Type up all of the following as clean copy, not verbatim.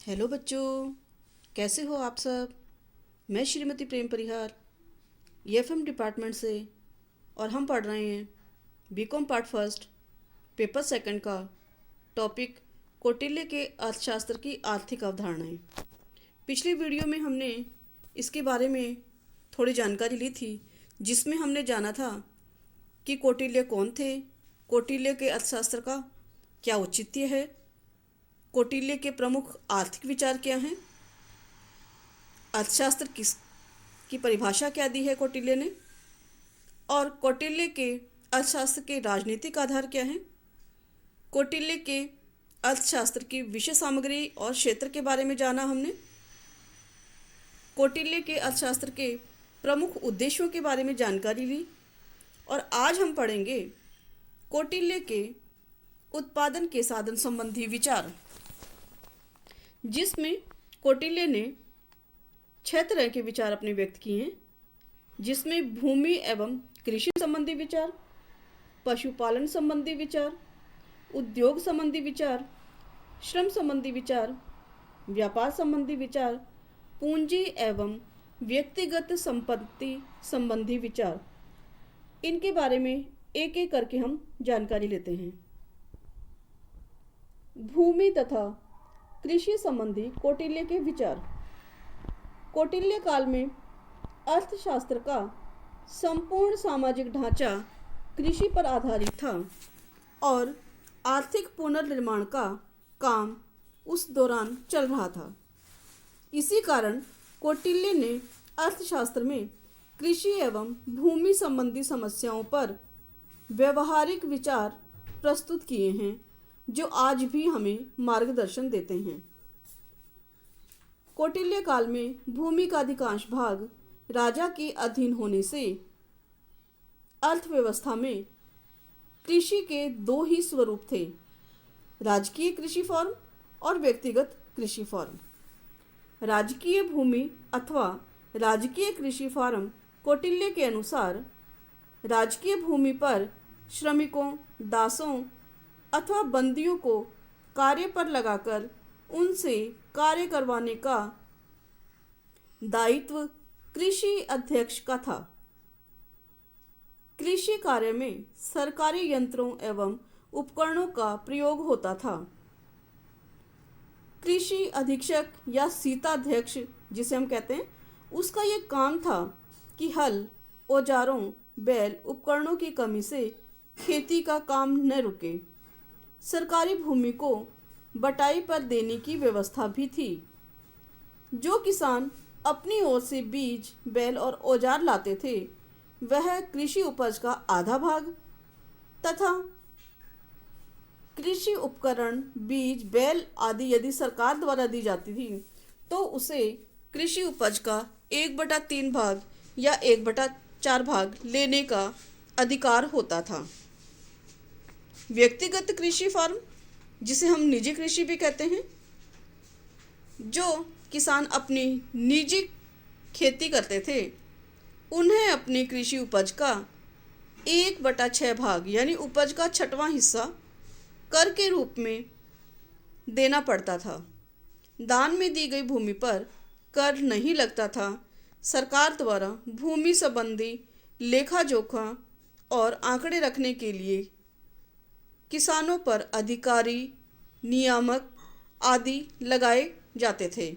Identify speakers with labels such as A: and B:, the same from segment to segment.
A: Hello बच्चों, कैसे हो आप सब। मैं श्रीमती प्रेम परिहार एफएम डिपार्टमेंट से और हम पढ़ रहे हैं BCom part first paper second का टॉपिक कौटिल्य के अर्थशास्त्र की आर्थिक अवधारणाएं। पिछली वीडियो में हमने इसके बारे में थोड़ी जानकारी ली थी, जिसमें हमने जाना था कि कौटिल्य कौन थे, कौटिल्य के अर्थशास्त्र का क्या औचित्य है, कौटिल्य के प्रमुख आर्थिक विचार क्या हैं, अर्थशास्त्र किस की परिभाषा क्या दी है कौटिल्य ने, और कौटिल्य के अर्थशास्त्र के राजनीतिक आधार क्या हैं। कौटिल्य के अर्थशास्त्र की विषय सामग्री और क्षेत्र के बारे में जाना हमने। कौटिल्य के अर्थशास्त्र के प्रमुख उद्देश्यों के बारे में जानकारी ली और आज हम पढ़ेंगे कौटिल्य के उत्पादन के साधन संबंधी विचार, जिसमें कौटिल्य ने 6 तरह के विचार अपने व्यक्त किए हैं, जिसमें भूमि एवं कृषि संबंधी विचार, पशुपालन संबंधी विचार, उद्योग संबंधी विचार, श्रम संबंधी विचार, व्यापार संबंधी विचार, पूंजी एवं व्यक्तिगत संपत्ति संबंधी विचार, इनके बारे में एक एक करके हम जानकारी लेते हैं। भूमि तथा कृषि संबंधी कौटिल्य के विचार। कौटिल्य काल में अर्थशास्त्र का संपूर्ण सामाजिक ढांचा कृषि पर आधारित था और आर्थिक पुनर्निर्माण का काम उस दौरान चल रहा था। इसी कारण कौटिल्य ने अर्थशास्त्र में कृषि एवं भूमि संबंधी समस्याओं पर व्यवहारिक विचार प्रस्तुत किए हैं, जो आज भी हमें मार्गदर्शन देते हैं। कौटिल्य काल में भूमि का अधिकांश भाग राजा के अधीन होने से अर्थव्यवस्था में कृषि के 2 ही स्वरूप थे, राजकीय कृषि फॉर्म और व्यक्तिगत कृषि फॉर्म। राजकीय भूमि अथवा राजकीय कृषि फॉर्म कौटिल्य के अनुसार राजकीय भूमि पर श्रमिकों, दासों अथवा बंदियों को कार्य पर लगाकर उनसे कार्य करवाने का दायित्व कृषि अध्यक्ष का था। कृषि कार्य में सरकारी यंत्रों एवं उपकरणों का प्रयोग होता था। कृषि अधीक्षक या सीताध्यक्ष जिसे हम कहते हैं, उसका ये काम था कि हल, औजारों, बैल, उपकरणों की कमी से खेती का काम न रुके। सरकारी भूमि को बटाई पर देने की व्यवस्था भी थी। जो किसान अपनी ओर से बीज, बैल और औजार लाते थे, वह कृषि उपज का आधा भाग तथा कृषि उपकरण, बीज, बैल आदि यदि सरकार द्वारा दी जाती थी तो उसे कृषि उपज का 1/3 भाग या 1/4 भाग लेने का अधिकार होता था। व्यक्तिगत कृषि फॉर्म, जिसे हम निजी कृषि भी कहते हैं, जो किसान अपनी निजी खेती करते थे, उन्हें अपनी कृषि उपज का 1/6 भाग यानी उपज का 6वां हिस्सा कर के रूप में देना पड़ता था। दान में दी गई भूमि पर कर नहीं लगता था। सरकार द्वारा भूमि संबंधी लेखा जोखा और आंकड़े रखने के लिए किसानों पर अधिकारी, नियामक आदि लगाए जाते थे।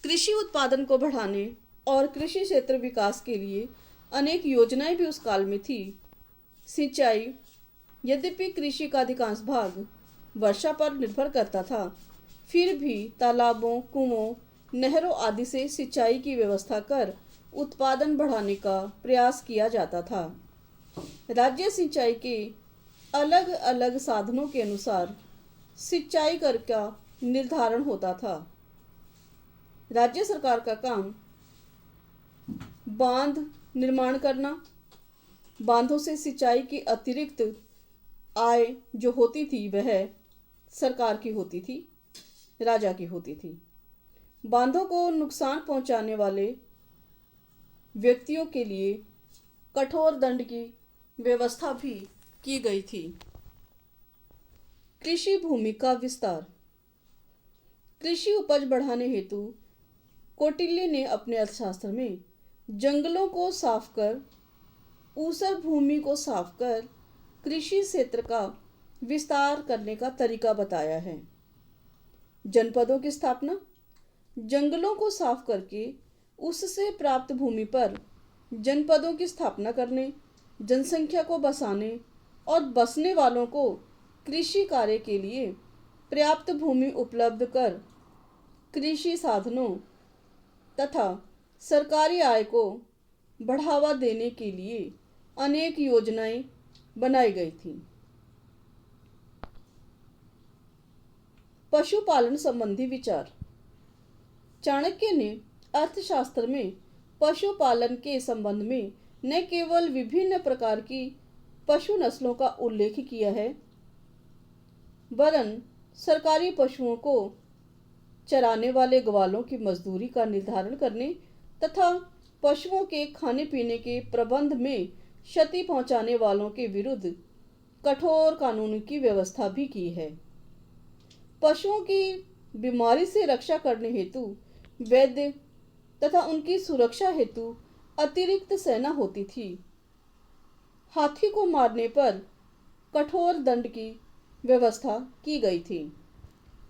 A: कृषि उत्पादन को बढ़ाने और कृषि क्षेत्र विकास के लिए अनेक योजनाएं भी उस काल में थी। सिंचाई, यद्यपि कृषि का अधिकांश भाग वर्षा पर निर्भर करता था, फिर भी तालाबों, कुओं, नहरों आदि से सिंचाई की व्यवस्था कर उत्पादन बढ़ाने का प्रयास किया जाता था। राज्य सिंचाई के अलग अलग साधनों के अनुसार सिंचाई कर का निर्धारण होता था। राज्य सरकार का काम बांध निर्माण करना, बांधों से सिंचाई की अतिरिक्त आय जो होती थी वह सरकार की होती थी, राजा की होती थी। बांधों को नुकसान पहुंचाने वाले व्यक्तियों के लिए कठोर दंड की व्यवस्था भी की गई थी। कृषि भूमि का विस्तार। कृषि उपज बढ़ाने हेतु कौटिल्य ने अपने अर्थशास्त्र में जंगलों को साफ कर, ऊसर भूमि को साफ कर कृषि क्षेत्र का विस्तार करने का तरीका बताया है। जनपदों की स्थापना, जंगलों को साफ करके उससे प्राप्त भूमि पर जनपदों की स्थापना करने, जनसंख्या को बसाने और बसने वालों को कृषि कार्य के लिए पर्याप्त भूमि उपलब्ध कर कृषि साधनों तथा सरकारी आय को बढ़ावा देने के लिए अनेक योजनाएं बनाई गई थी। पशुपालन संबंधी विचार। चाणक्य ने अर्थशास्त्र में पशुपालन के संबंध में न केवल विभिन्न प्रकार की पशु नस्लों का उल्लेख किया है, वरन सरकारी पशुओं को चराने वाले ग्वालों की मजदूरी का निर्धारण करने तथा पशुओं के खाने पीने के प्रबंध में क्षति पहुंचाने वालों के विरुद्ध कठोर कानून की व्यवस्था भी की है। पशुओं की बीमारी से रक्षा करने हेतु वैद्य तथा उनकी सुरक्षा हेतु अतिरिक्त सेना होती थी। हाथी को मारने पर कठोर दंड की व्यवस्था की गई थी।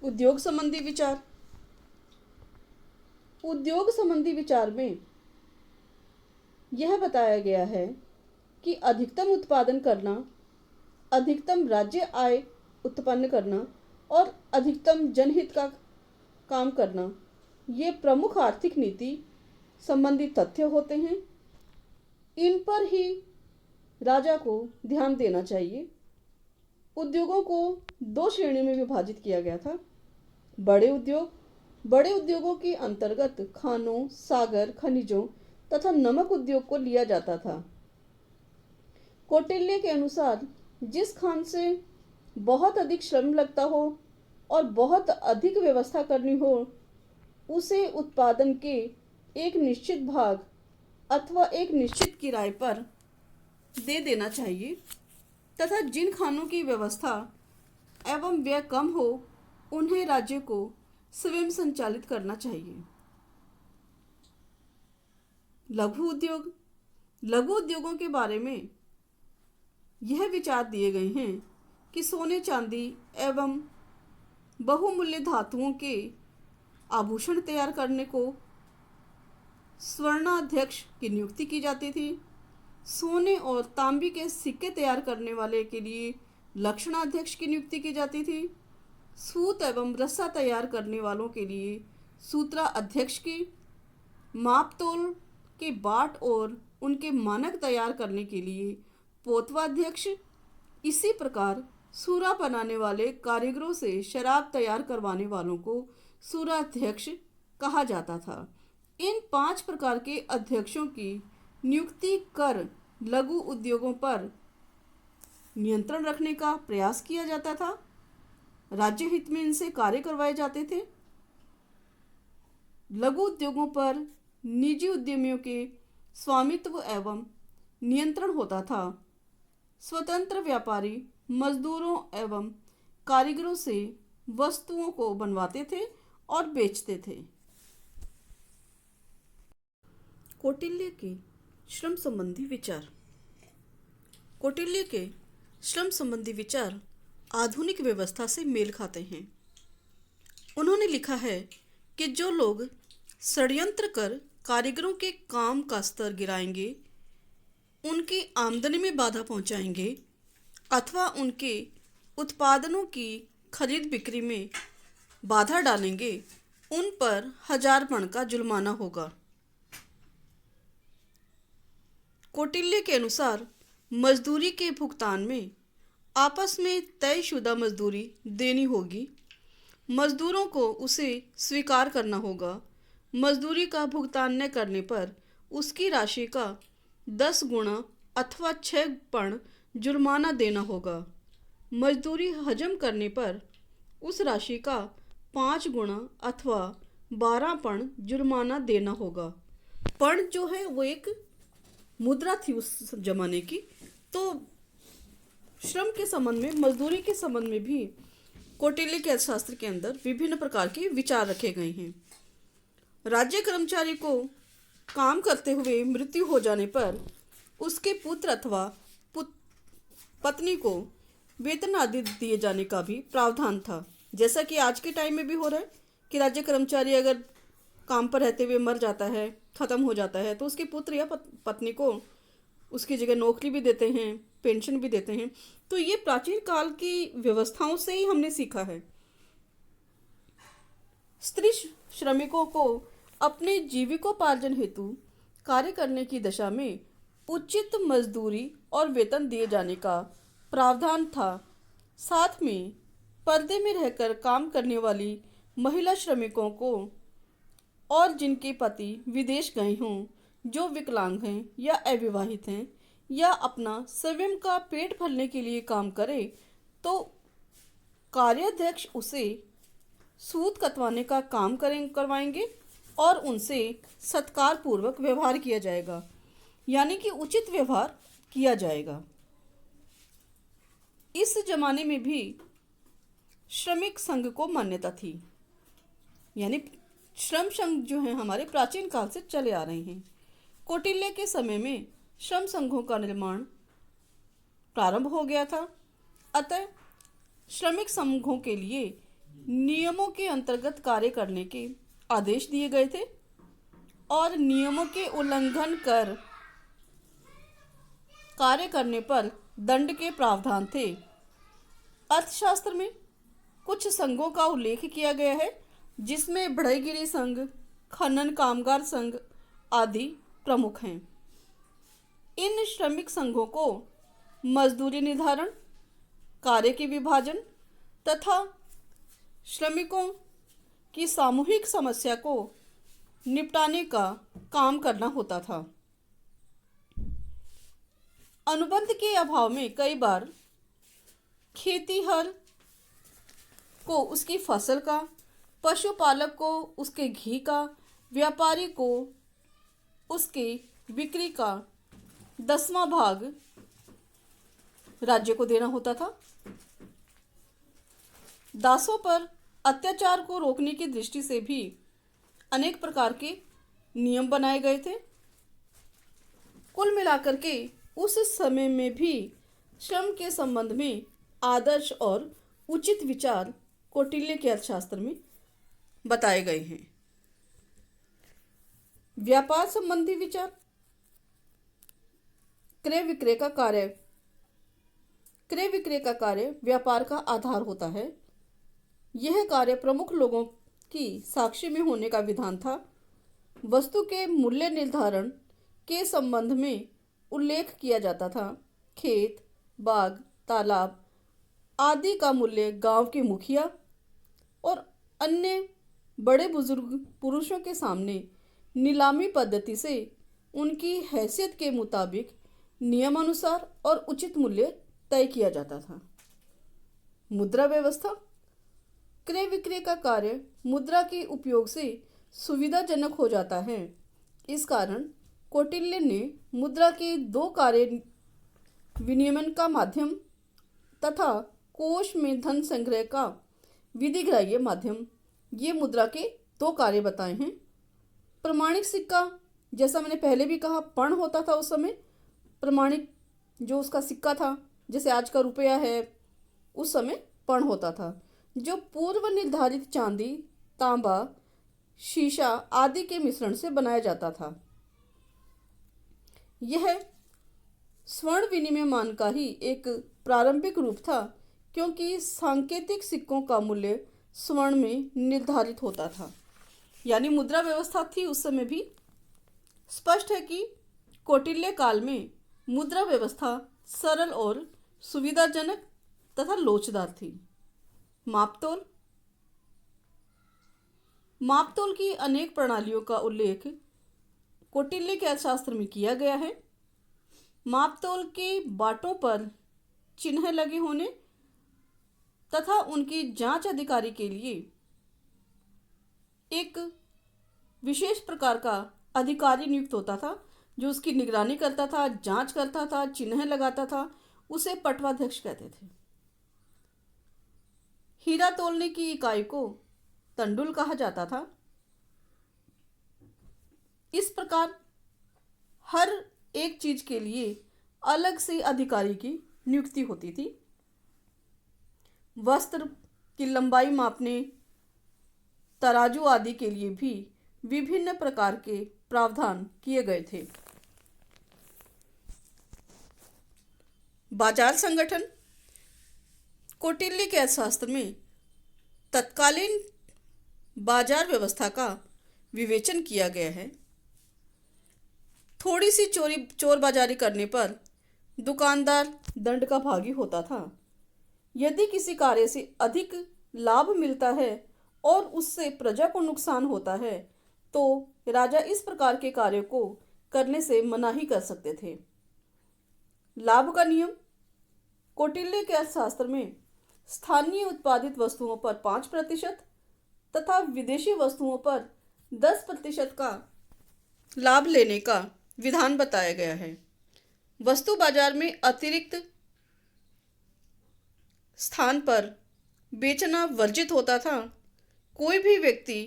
A: उद्योग संबंधी विचार। उद्योग संबंधी विचार में यह बताया गया है कि अधिकतम उत्पादन करना, अधिकतम राज्य आय उत्पन्न करना और अधिकतम जनहित का काम करना, ये प्रमुख आर्थिक नीति संबंधी तथ्य होते हैं। इन पर ही राजा को ध्यान देना चाहिए। उद्योगों को दो श्रेणियों में विभाजित किया गया था। बड़े उद्योग, बड़े उद्योगों के अंतर्गत खानों, सागर, खनिजों तथा नमक उद्योग को लिया जाता था। कौटिल्य के अनुसार जिस खान से बहुत अधिक श्रम लगता हो और बहुत अधिक व्यवस्था करनी हो, उसे उत्पादन के एक निश्चित भाग अथवा एक निश्चित किराए पर दे देना चाहिए तथा जिन खानों की व्यवस्था एवं व्यय कम हो, उन्हें राज्य को स्वयं संचालित करना चाहिए। लघु उद्योग। लघु उद्योगों के बारे में यह विचार दिए गए हैं कि सोने, चांदी एवं बहुमूल्य धातुओं के आभूषण तैयार करने को स्वर्णाध्यक्ष की नियुक्ति की जाती थी। सोने और तांबे के सिक्के तैयार करने वाले के लिए लक्षणाध्यक्ष की नियुक्ति की जाती थी। सूत एवं रस्सा तैयार करने वालों के लिए सूत्रा अध्यक्ष की, मापतोल के बाट और उनके मानक तैयार करने के लिए पोतवाध्यक्ष। इसी प्रकार सूरा बनाने वाले कारीगरों से शराब तैयार करवाने वालों को सूराध्यक्ष कहा जाता था। इन 5 प्रकार के अध्यक्षों की नियुक्ति कर लघु उद्योगों पर नियंत्रण रखने का प्रयास किया जाता था। राज्य हित में इनसे कार्य करवाए जाते थे। लघु उद्योगों पर निजी उद्यमियों के स्वामित्व एवं नियंत्रण होता था। स्वतंत्र व्यापारी मजदूरों एवं कारीगरों से वस्तुओं को बनवाते थे और बेचते थे। कौटिल्य के श्रम संबंधी विचार। कौटिल्य के श्रम संबंधी विचार आधुनिक व्यवस्था से मेल खाते हैं। उन्होंने लिखा है कि जो लोग षड्यंत्र कर कारीगरों के काम का स्तर गिराएंगे, उनकी आमदनी में बाधा पहुंचाएंगे अथवा उनके उत्पादनों की खरीद बिक्री में बाधा डालेंगे, उन पर 1000 पण का जुर्माना होगा। कौटिल्य के अनुसार मजदूरी के भुगतान में आपस में तयशुदा मजदूरी देनी होगी। मजदूरों को उसे स्वीकार करना होगा। मजदूरी का भुगतान न करने पर उसकी राशि का 10 गुना अथवा 6 पण जुर्माना देना होगा। मजदूरी हजम करने पर उस राशि का 5 गुना अथवा 12 पण जुर्माना देना होगा। पण जो है वो एक मुद्रा थी उस जमाने की। तो श्रम के संबंध में, मजदूरी के संबंध में भी कौटिल्य के अर्थशास्त्र के अंदर विभिन्न प्रकार के विचार रखे गए हैं। राज्य कर्मचारी को काम करते हुए मृत्यु हो जाने पर उसके पुत्र अथवा पत्नी को वेतन आदि दिए जाने का भी प्रावधान था। जैसा कि आज के टाइम में भी हो रहा है कि राज्य कर्मचारी अगर काम पर रहते हुए मर जाता है, ख़त्म हो जाता है, तो उसके पुत्र या पत्नी को उसकी जगह नौकरी भी देते हैं, पेंशन भी देते हैं। तो ये प्राचीन काल की व्यवस्थाओं से ही हमने सीखा है। स्त्री श्रमिकों को अपने जीविकोपार्जन हेतु कार्य करने की दशा में उचित मजदूरी और वेतन दिए जाने का प्रावधान था। साथ में पर्दे में रहकर काम करने वाली महिला श्रमिकों को और जिनके पति विदेश गए हों, जो विकलांग हैं या अविवाहित हैं या अपना स्वयं का पेट भरने के लिए काम करे, तो कार्याध्यक्ष उसे सूद कतवाने का काम करवाएंगे और उनसे सत्कार पूर्वक व्यवहार किया जाएगा, यानी कि उचित व्यवहार किया जाएगा। इस जमाने में भी श्रमिक संघ को मान्यता थी, यानी श्रम संघ जो है हमारे प्राचीन काल से चले आ रहे हैं। कौटिल्य के समय में श्रम संघों का निर्माण प्रारंभ हो गया था। अतः श्रमिक संघों के लिए नियमों के अंतर्गत कार्य करने के आदेश दिए गए थे और नियमों के उल्लंघन कर कार्य करने पर दंड के प्रावधान थे। अर्थशास्त्र में कुछ संघों का उल्लेख किया गया है, जिसमें बढ़ईगिरी संघ, खनन कामगार संघ आदि प्रमुख हैं। इन श्रमिक संघों को मजदूरी निर्धारण, कार्य के विभाजन तथा श्रमिकों की सामूहिक समस्या को निपटाने का काम करना होता था। अनुबंध के अभाव में कई बार खेतीहर को उसकी फसल का, पशुपालक को उसके घी का, व्यापारी को उसके बिक्री का 10वां भाग राज्य को देना होता था। दासों पर अत्याचार को रोकने की दृष्टि से भी अनेक प्रकार के नियम बनाए गए थे। कुल मिलाकर के उस समय में भी श्रम के संबंध में आदर्श और उचित विचार कौटिल्य के अर्थशास्त्र में बताए गए हैं। व्यापार संबंधी विचार। क्रय विक्रय का कार्य व्यापार का आधार होता है। यह कार्य प्रमुख लोगों की साक्षी में होने का विधान था। वस्तु के मूल्य निर्धारण के संबंध में उल्लेख किया जाता था। खेत, बाग, तालाब आदि का मूल्य गांव के मुखिया और अन्य बड़े बुजुर्ग पुरुषों के सामने नीलामी पद्धति से उनकी हैसियत के मुताबिक नियमानुसार और उचित मूल्य तय किया जाता था। मुद्रा व्यवस्था। क्रय विक्रय का कार्य मुद्रा के उपयोग से सुविधाजनक हो जाता है। इस कारण कौटिल्य ने मुद्रा के 2 कार्य विनियमन का माध्यम तथा कोष में धन संग्रह का विधिग्राह्य माध्यम, ये मुद्रा के 2 कार्य बताए हैं। प्रमाणिक सिक्का, जैसा मैंने पहले भी कहा, पर्ण होता था उस समय। प्रमाणिक जो उसका सिक्का था, जैसे आज का रुपया है, उस समय पर्ण होता था, जो पूर्व निर्धारित चांदी, तांबा, शीशा आदि के मिश्रण से बनाया जाता था। यह स्वर्ण विनिमय मान का ही एक प्रारंभिक रूप था, क्योंकि सांकेतिक सिक्कों का मूल्य स्वर्ण में निर्धारित होता था। यानी मुद्रा व्यवस्था थी उस समय भी। स्पष्ट है कि कौटिल्य काल में मुद्रा व्यवस्था सरल और सुविधाजनक तथा लोचदार थी। मापतोल की अनेक प्रणालियों का उल्लेख कौटिल्य के अर्थशास्त्र में किया गया है। मापतोल के बाटों पर चिन्ह लगे होने तथा उनकी जांच अधिकारी के लिए एक विशेष प्रकार का अधिकारी नियुक्त होता था, जो उसकी निगरानी करता था, जांच करता था, चिन्ह लगाता था। उसे पटवाध्यक्ष कहते थे। हीरा तोलने की इकाई को तंडुल कहा जाता था। इस प्रकार हर एक चीज के लिए अलग से अधिकारी की नियुक्ति होती थी। वस्त्र की लंबाई मापने, तराजू आदि के लिए भी विभिन्न प्रकार के प्रावधान किए गए थे। बाजार संगठन। कौटिल्य के अर्थशास्त्र में तत्कालीन बाजार व्यवस्था का विवेचन किया गया है। थोड़ी सी चोर बाजारी करने पर दुकानदार दंड का भागी होता था। यदि किसी कार्य से अधिक लाभ मिलता है और उससे प्रजा को नुकसान होता है तो राजा इस प्रकार के कार्य को करने से मनाही कर सकते थे। लाभ का नियम। कौटिल्य के अर्थशास्त्र में स्थानीय उत्पादित वस्तुओं पर 5% तथा विदेशी वस्तुओं पर 10% का लाभ लेने का विधान बताया गया है। वस्तु बाजार में अतिरिक्त स्थान पर बेचना वर्जित होता था। कोई भी व्यक्ति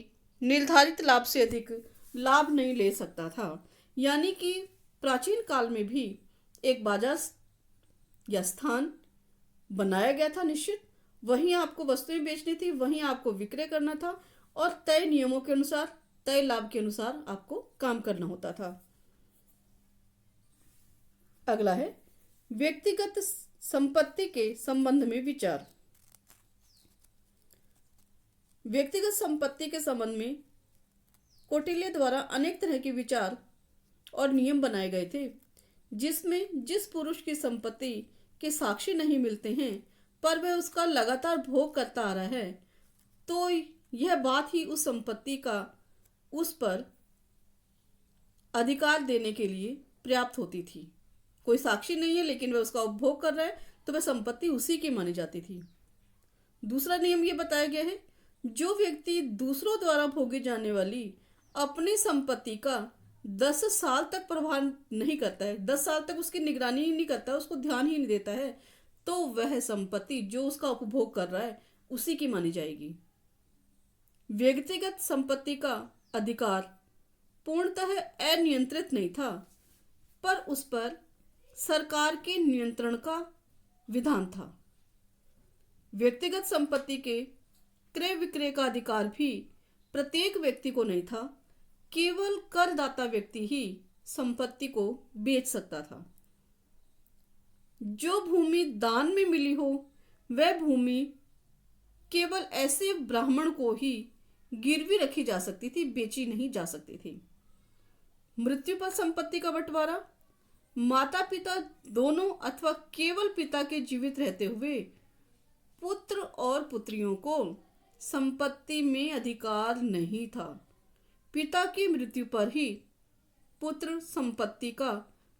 A: निर्धारित लाभ से अधिक लाभ नहीं ले सकता था। यानी कि प्राचीन काल में भी एक बाजार या स्थान बनाया गया था निश्चित, वहीं आपको वस्तुएं बेचनी थी, वहीं आपको विक्रय करना था और तय नियमों के अनुसार, तय लाभ के अनुसार आपको काम करना होता था। अगला है व्यक्तिगत संपत्ति के संबंध में विचार। व्यक्तिगत संपत्ति के संबंध में कौटिल्य द्वारा अनेक तरह के विचार और नियम बनाए गए थे, जिसमें जिस पुरुष की संपत्ति के साक्षी नहीं मिलते हैं पर वह उसका लगातार भोग करता आ रहा है, तो यह बात ही उस संपत्ति का उस पर अधिकार देने के लिए पर्याप्त होती थी। कोई साक्षी नहीं है लेकिन वह उसका उपभोग कर रहा है तो वह संपत्ति उसी की मानी जाती थी। दूसरा नियम यह बताया गया है, जो व्यक्ति दूसरों द्वारा भोगी जाने वाली अपनी संपत्ति का 10 साल तक प्रभाव नहीं करता है, 10 साल तक उसकी निगरानी ही नहीं करता है, उसको ध्यान ही नहीं देता है, तो वह संपत्ति जो उसका उपभोग कर रहा है उसी की मानी जाएगी। व्यक्तिगत संपत्ति का अधिकार पूर्णतः अनियंत्रित नहीं था, पर उस पर सरकार के नियंत्रण का विधान था। व्यक्तिगत संपत्ति के क्रय विक्रय का अधिकार भी प्रत्येक व्यक्ति को नहीं था, केवल करदाता व्यक्ति ही संपत्ति को बेच सकता था। जो भूमि दान में मिली हो वह भूमि केवल ऐसे ब्राह्मण को ही गिरवी रखी जा सकती थी, बेची नहीं जा सकती थी। मृत्यु पर संपत्ति का बंटवारा। माता पिता दोनों अथवा केवल पिता के जीवित रहते हुए पुत्र और पुत्रियों को संपत्ति में अधिकार नहीं था। पिता की मृत्यु पर ही पुत्र संपत्ति का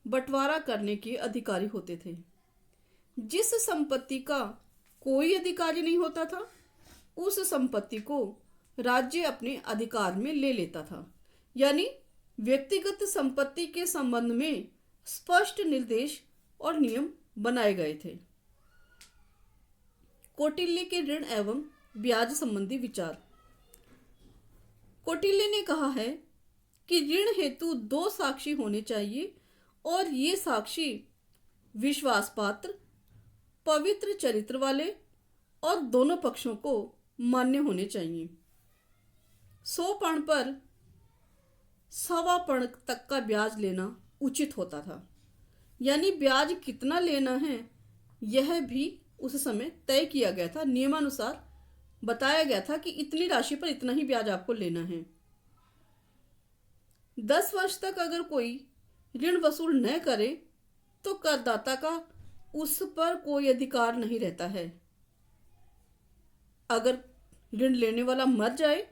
A: बंटवारा करने के अधिकारी होते थे। जिस संपत्ति का कोई अधिकारी नहीं होता था उस संपत्ति को राज्य अपने अधिकार में ले लेता था। यानी व्यक्तिगत संपत्ति के संबंध में स्पष्ट निर्देश और नियम बनाए गए थे। कौटिल्य के ऋण एवं ब्याज संबंधी विचार। कौटिल्य ने कहा है कि ऋण हेतु 2 साक्षी होने चाहिए और ये साक्षी विश्वास पात्र, पवित्र चरित्र वाले और दोनों पक्षों को मान्य होने चाहिए। 100 पर्ण पर 1.25 पर्ण तक का ब्याज लेना उचित होता था। यानी ब्याज कितना लेना है यह भी उस समय तय किया गया था, नियमानुसार बताया गया था कि इतनी राशि पर इतना ही ब्याज आपको लेना है। 10 वर्ष तक अगर कोई ऋण वसूल न करे तो करदाता का उस पर कोई अधिकार नहीं रहता है। अगर ऋण लेने वाला मर जाए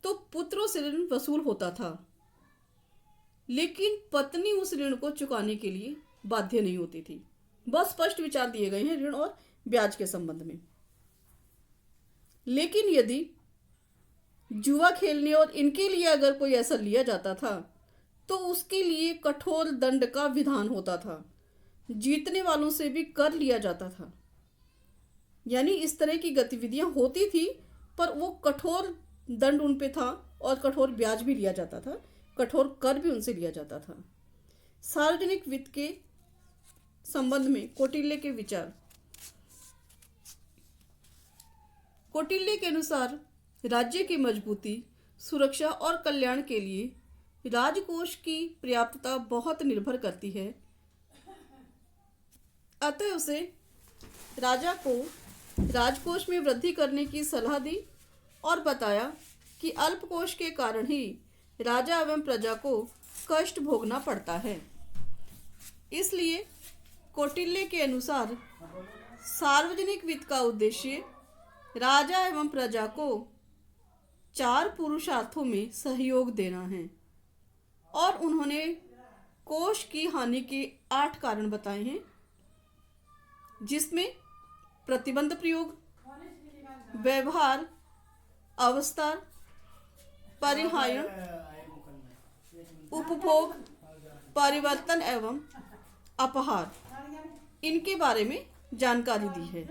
A: तो पुत्रों से ऋण वसूल होता था, लेकिन पत्नी उस ऋण को चुकाने के लिए बाध्य नहीं होती थी। बहुत स्पष्ट विचार दिए गए हैं ऋण और ब्याज के संबंध में। लेकिन यदि जुआ खेलने और इनके लिए अगर कोई ऐसा लिया जाता था तो उसके लिए कठोर दंड का विधान होता था। जीतने वालों से भी कर लिया जाता था। यानी इस तरह की गतिविधियां होती थी, पर वो कठोर दंड उन पे था और कठोर ब्याज भी लिया जाता था, कठोर कर भी उनसे लिया जाता था। सार्वजनिक वित्त के संबंध में कौटिल्य के विचार। कौटिल्य के अनुसार राज्य की मजबूती, सुरक्षा और कल्याण के लिए राजकोष की पर्याप्तता बहुत निर्भर करती है। अतः उसे राजा को राजकोष में वृद्धि करने की सलाह दी और बताया कि अल्पकोष के कारण ही राजा एवं प्रजा को कष्ट भोगना पड़ता है। इसलिए कौटिल्य के अनुसार सार्वजनिक वित्त का उद्देश्य राजा एवं प्रजा को 4 पुरुषार्थों में सहयोग देना है और उन्होंने कोष की हानि के 8 कारण बताए हैं, जिसमें प्रतिबंध प्रयोग, व्यवहार, अवस्तार, परिहायन, उपभोग, परिवर्तन एवं अपहार, इनके बारे में जानकारी दी है।